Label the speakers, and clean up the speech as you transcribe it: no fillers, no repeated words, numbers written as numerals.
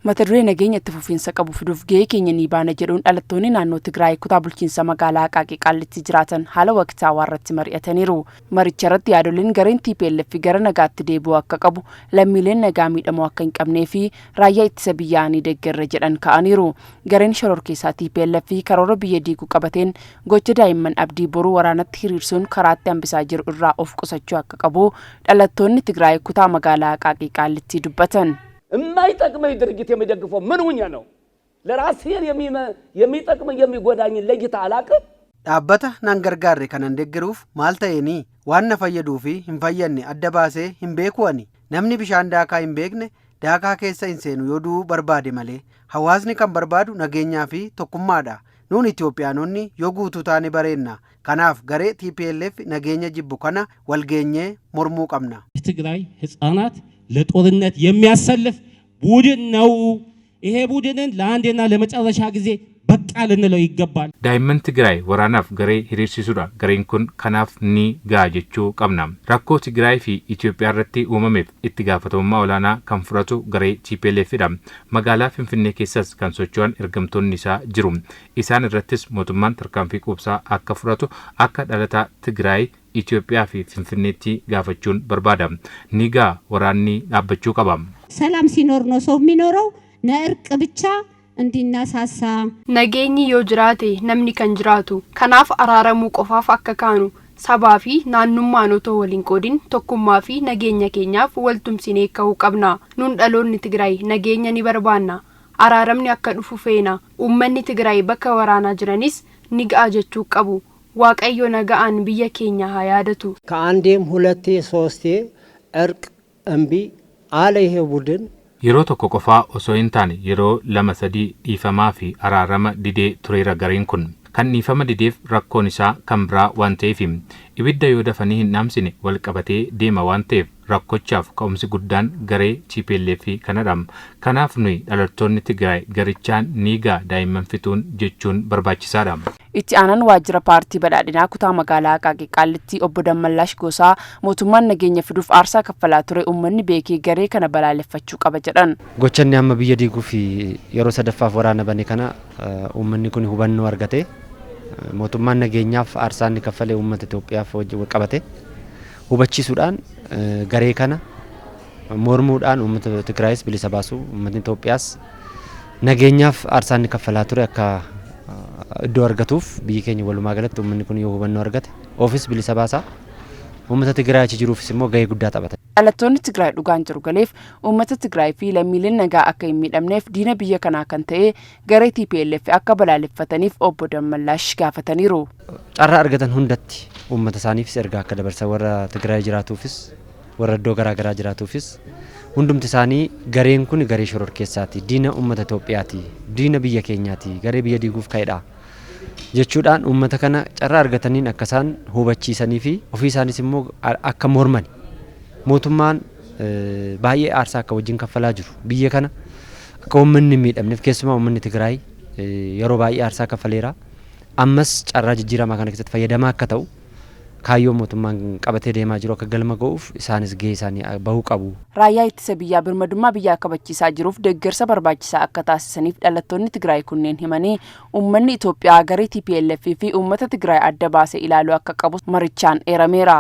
Speaker 1: mata duree nageenya itti fufiinsa qabu fiduuf gahee keenya ni baana jedhuun dhalattoonni naannoo Tigraay kutaa bulchiinsa magaalaa Aqaaqii Qaallitti jiraatan haala waqtaawaa irratti mari'ataniiru. Maricha irratti yaadoleen gareen TPLF gara nagaatti deebi'uu akka qabu, lammiileen nagaa miidhamuu akka hin qabnee fi raayyaa ittisa biyyaa ni deeggarra jedhan ka'aniiru. Gareen shororkeessaa TPLF karoora biyya diiguu qabateen gocha daa'imman abdii boruu waraanatti hiriirsuun karaatti hambisaa jiru irraa of qusachuu akka qabu dhalattoonni Tigraay kutaa magaalaa Aqaaqii Qaallitti dubbatan.
Speaker 2: የማይጠቅመኝ ድርጅት የሚደግፈው ምን ሆኜ ነው ለራሴን የሚጠቅመኝ የሚጎዳኝ ለይታ አላቅም
Speaker 3: dhaabbata nan gargaarre kanan deeggaruuf maal ta'eeni waan na fayyaduu fi hin fayyadne adda baasee hin beeku ani namni bishaan daakaa hin beekne daakaa keessa hin seenu yoo du'uu barbaade malee hawaasni kan barbaadu nageenyaa fi tokkummaadha nuun Itoophiyaanonni yoo guutuu taane bareenna kanaaf garee TPLF nageenya jibbu kana walgeenyee mormuu qabna.
Speaker 4: Tigraay ህፃናት ለጦርነት የሚያሰልፍ ቡድን ነው ይሄ ቡድንን ለአንዴና ለመጨረሻ ጊዜ በቃ ልንለው ይገባል
Speaker 5: ዳይመንት ትግራይ ወራናፍ ገሬ ሂሪርሲሱዳ ገሬን ኩን ከናፍ ኒ ጋጀቹ ቀምና ራኮ ትግራይ ፊ ኢትዮጵያ ረቲ ኡመሜፍ ኢትጋፈተውማ ወላና ከንፍረቱ ገሬ TPLF ዳ መጋላ ፍንፍኔ ኬሰስ ካንሶቹን እርገምቶን ኒሳ ጅሩ ኢሳን ረትስ ሞቱማን ተርካንፊ ቁብሳ አከፍረቱ አካ ዳለታ ትግራይ ኢትዮጵያ ፊ ፍንፍኔቲ ጋፈቹን በርባዳ ኒጋ ወራኒ አበቹ ቀባም
Speaker 6: ሰላም ሲኖር ነው ሰው የሚኖረው ነርቅ ብቻ እንዲናሳሳ
Speaker 7: ነገኝ ዮጅራቴ ነምኒ ከንጅራቱ ከናፍ አራረሙ ቆፋፍ አከካኑ ሰባፊ ናኑማኖቶ ወሊንቆዲን ቶኩማፊ ነገኛ ኬኛፍ ወልቱም ሲኔከው ቀብና ኑን ዳሎኒ ትግራይ ነገኛኒ በርባና አራረምኒ አከዱፉ ፌና ኡመኒ ትግራይ በከወራና ጅረኒስ ንጋጀቹ ቀቡ ዋቀዮ ነጋአን በየኬኛ ያደቱ
Speaker 8: ከአንዴም ሁለቴ ሶስቴ እርቅ እምቢ አለ ይሄ ቡድን
Speaker 5: yeroo tokko qofaa osoo hin taane yeroo lama sadii dhiifamaa fi araarama didee tureera gareen kun kan dhiifama dideef rakkoon isaa kan biraa waan ta'eef ibidda yoo dafanii hin dhaamsine wal qabatee deema waan ta'eef rakkochaaf ka'umsi guddaan garee TPLF kanadha kanaaf nuyi dhalattoonni Tigraay garichaan niigaa daa'imman fituun jechuun barbaachisaadha.
Speaker 1: Itti aanan waajjira paartii badhaadhinaa kutaa magaalaa Aqaaqii Qaallitti obbo Dammallaash Gosaa mootummaan nageenya fiduuf aarsaa kaffalaa ture uummanni beekee garee kana balaaleffachuu qaba jedhan.
Speaker 9: Gochanni amma biyya diiguu fi yeroo sadaffaaf waraana bane kana uummanni kun hubannoo argate mootummaan nageenyaaf aarsaa inni kaffalee uummata Itoophiyaaf wajjin qabate hubachiisuudhaan garee kana mormuudhaan uummata Tigraayis bilisa baasuu uummatni Itoophiyaas nageenyaaf aarsaa inni kaffalaa ture akka iddoo argatuuf biyyi keenya walumaa galatti uummanni kun yoo hubannoo argate oofis bilisa baasaa uummata Tigraay achi jiruufis immoo gahee guddaa taphata.
Speaker 1: Dhalattoonni Tigraay dhugaan jiru galeef uummata Tigraay fi lammiileen nagaa akka hin miidhamneef diina biyya kanaa kan ta'e garee TPLF akka balaaleffataniif obbo Dammallaash gaafataniiru.
Speaker 9: Carraa argatan hundatti uummata isaaniifis ergaa akka dabarsan warra Tigraay jiraatuufis warra iddoo garaa garaa jiraatuufis hundumti isaanii gareen kun garee shororkeessaati diina uummata Itoophiyaati diina biyya keenyaati garee biyya diiguuf ka'edha jechuudhaan uummata kana carraa argataniin akka isaan hubachiisanii fi ofii isaanis immoo akka morman mootummaan baay'ee aarsaa akka wajjin kaffalaa jiru biyya kana akka uummanni miidhamneef keessumaa uummanni Tigraay yeroo baay'ee aarsaa kaffaleera ammas carraa jijjiiramaa kana keessatti fayyadamaa akka ta'u kaayyoo mootummaan qabatee deemaa jiru akka galma ga'uuf isaanis gahee isaanii bahuu qabu.
Speaker 1: Raayyaa ittisa biyyaa birmadummaa biyyaa kabachiisaa jiruuf deeggarsa barbaachisaa akka taasisaniif dhalattoonni Tigraay kunneen himanii uummanni Itoophiyaa garee TPLF fi uummata Tigraay adda baasee ilaaluu akka qabu marichaan eerameera.